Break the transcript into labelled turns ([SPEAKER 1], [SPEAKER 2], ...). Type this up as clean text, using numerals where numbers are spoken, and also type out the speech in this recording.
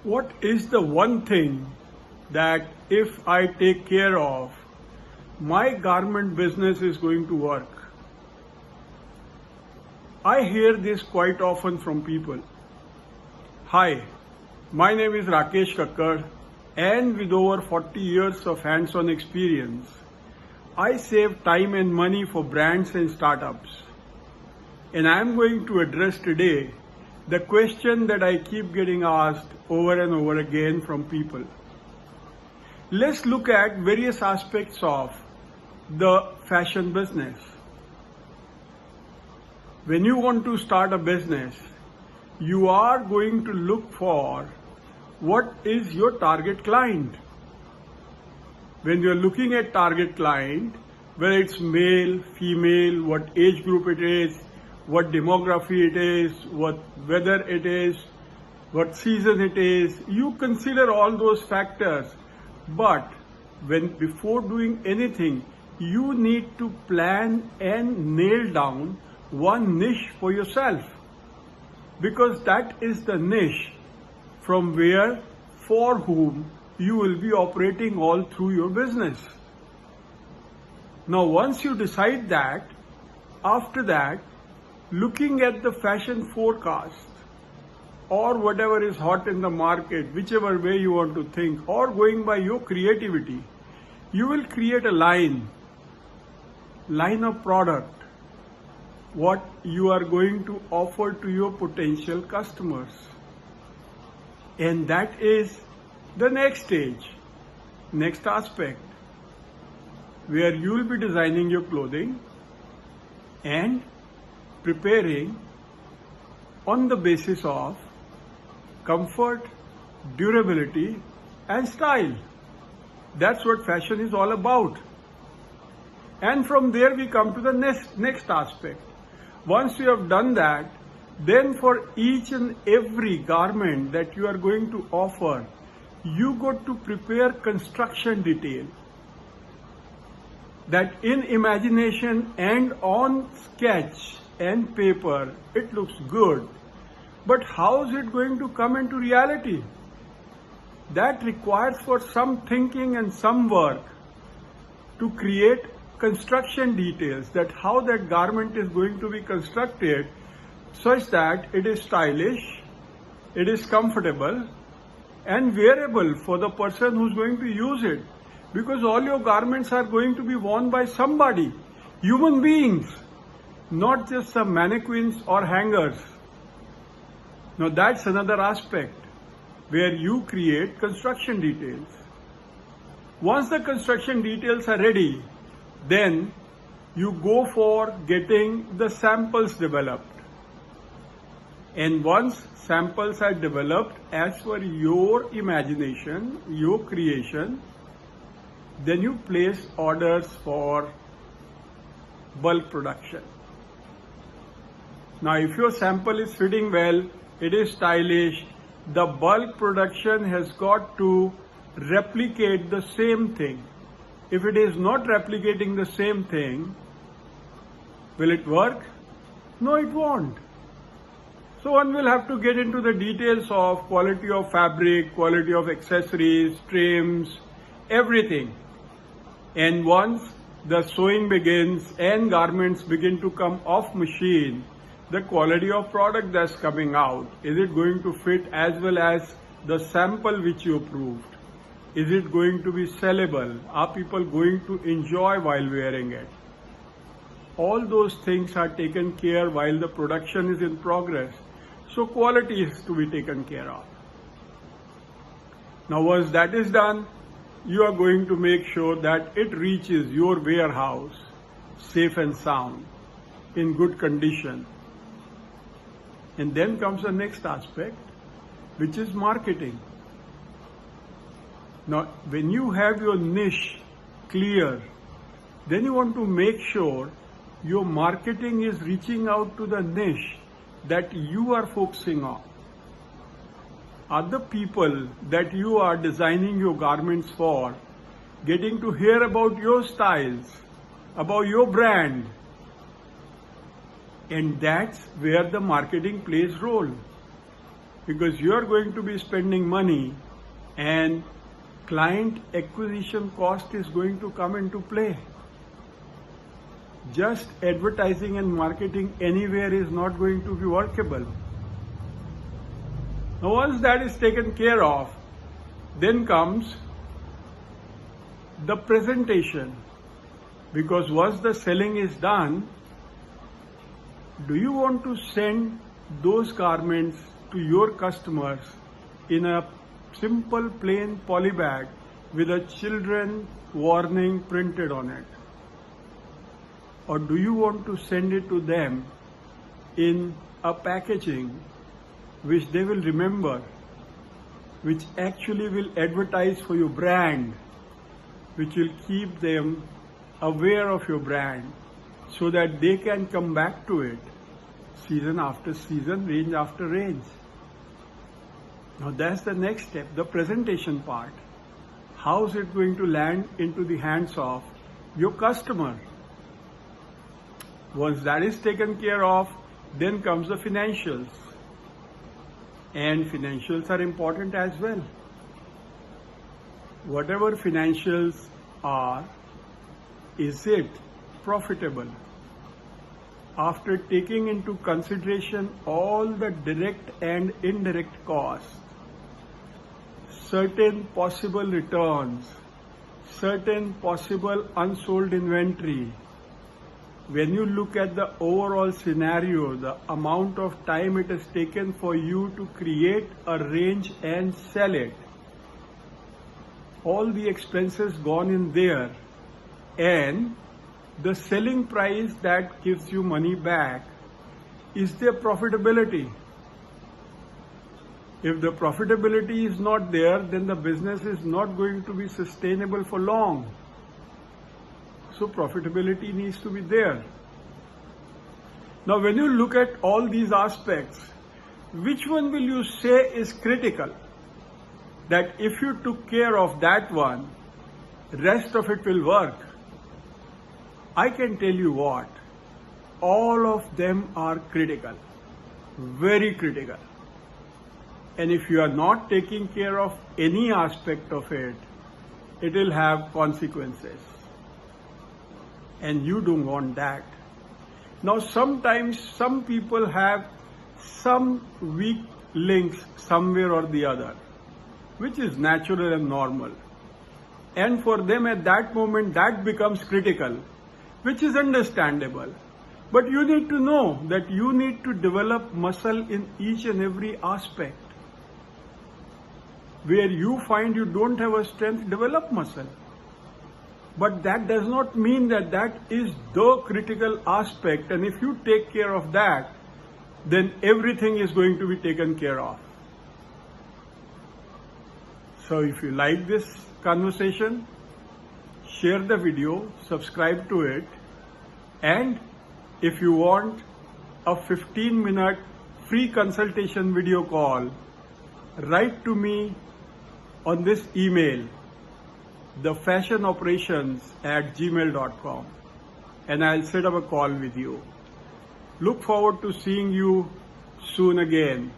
[SPEAKER 1] What is the one thing that if I take care of, my garment business is going to work? I hear this quite often from people. Hi, my name is Rakesh Kakkar, and with over 40 years of hands-on experience, I save time and money for brands and startups. And I'm going to address today the question that I keep getting asked over and over again from people. Let's look at various aspects of the fashion business. When you want to start a business, you are going to look for what is your target client. When you're looking at target client, whether it's male, female, what age group it is, what demography it is, what weather it is, what season it is, you consider all those factors. But before doing anything, you need to plan and nail down one niche for yourself, because that is the niche from where, for whom you will be operating all through your business. Now, once you decide that, after that, looking at the fashion forecast or whatever is hot in the market, whichever way you want to think, or going by your creativity, you will create a line of product, what you are going to offer to your potential customers. And that is the next stage, next aspect, where you will be designing your clothing and preparing on the basis of comfort, durability, and style. That's what fashion is all about. And from there we come to the next aspect. Once you have done that, then for each and every garment that you are going to offer, you got to prepare construction detail. That in imagination and on sketch and paper, it looks good. But how is it going to come into reality? That requires for some thinking and some work to create construction details, that how that garment is going to be constructed such that it is stylish, it is comfortable and wearable for the person who's going to use it. Because all your garments are going to be worn by somebody, human beings, not just some mannequins or hangers. Now that's another aspect where you create construction details. Once the construction details are ready, then you go for getting the samples developed. And once samples are developed as per your imagination, your creation, then you place orders for bulk production. Now, if your sample is fitting well, it is stylish, the bulk production has got to replicate the same thing. If it is not replicating the same thing, will it work? No, it won't. So one will have to get into the details of quality of fabric, quality of accessories, trims, everything. And once the sewing begins and garments begin to come off machine, the quality of product that's coming out, is it going to fit as well as the sample which you approved? Is it going to be sellable? Are people going to enjoy while wearing it? All those things are taken care while the production is in progress. So quality is to be taken care of. Now once that is done, you are going to make sure that it reaches your warehouse safe and sound, in good condition. And then comes the next aspect, which is marketing. Now, when you have your niche clear, then you want to make sure your marketing is reaching out to the niche that you are focusing on. Other people that you are designing your garments for, getting to hear about your styles, about your brand, And that's where the marketing plays role. because you are going to be spending money and client acquisition cost is going to come into play. Just advertising and marketing anywhere is not going to be workable. Now once that is taken care of, then comes the presentation. Because once the selling is done, do you want to send those garments to your customers in a simple plain poly bag with a children warning printed on it? Or do you want to send it to them in a packaging which they will remember, which actually will advertise for your brand, which will keep them aware of your brand so that they can come back to it season after season, range after range? Now that's the next step, the presentation part. How is it going to land into the hands of your customer? Once that is taken care of, then comes the financials. And financials are important as well. Whatever financials are, is it profitable? After taking into consideration all the direct and indirect costs, certain possible returns, certain possible unsold inventory, when you look at the overall scenario, the amount of time it has taken for you to create a range and sell it, all the expenses gone in there, and the selling price that gives you money back, is there profitability? If the profitability is not there, then the business is not going to be sustainable for long. So profitability needs to be there. Now when you look at all these aspects, which one will you say is critical? That if you took care of that one, rest of it will work. I can tell you what, all of them are critical, very critical. And if you are not taking care of any aspect of it, it will have consequences. And you don't want that. Now sometimes some people have some weak links somewhere or the other, which is natural and normal. And for them at that moment that becomes critical, which is understandable. But you need to know that you need to develop muscle in each and every aspect. Where you find you don't have a strength, develop muscle. But that does not mean that that is the critical aspect, and if you take care of that, then everything is going to be taken care of. So if you like this conversation, share the video, subscribe to it, and if you want a 15-minute free consultation video call, write to me on this email, thefashionoperations@gmail.com, and I'll set up a call with you. Look forward to seeing you soon again.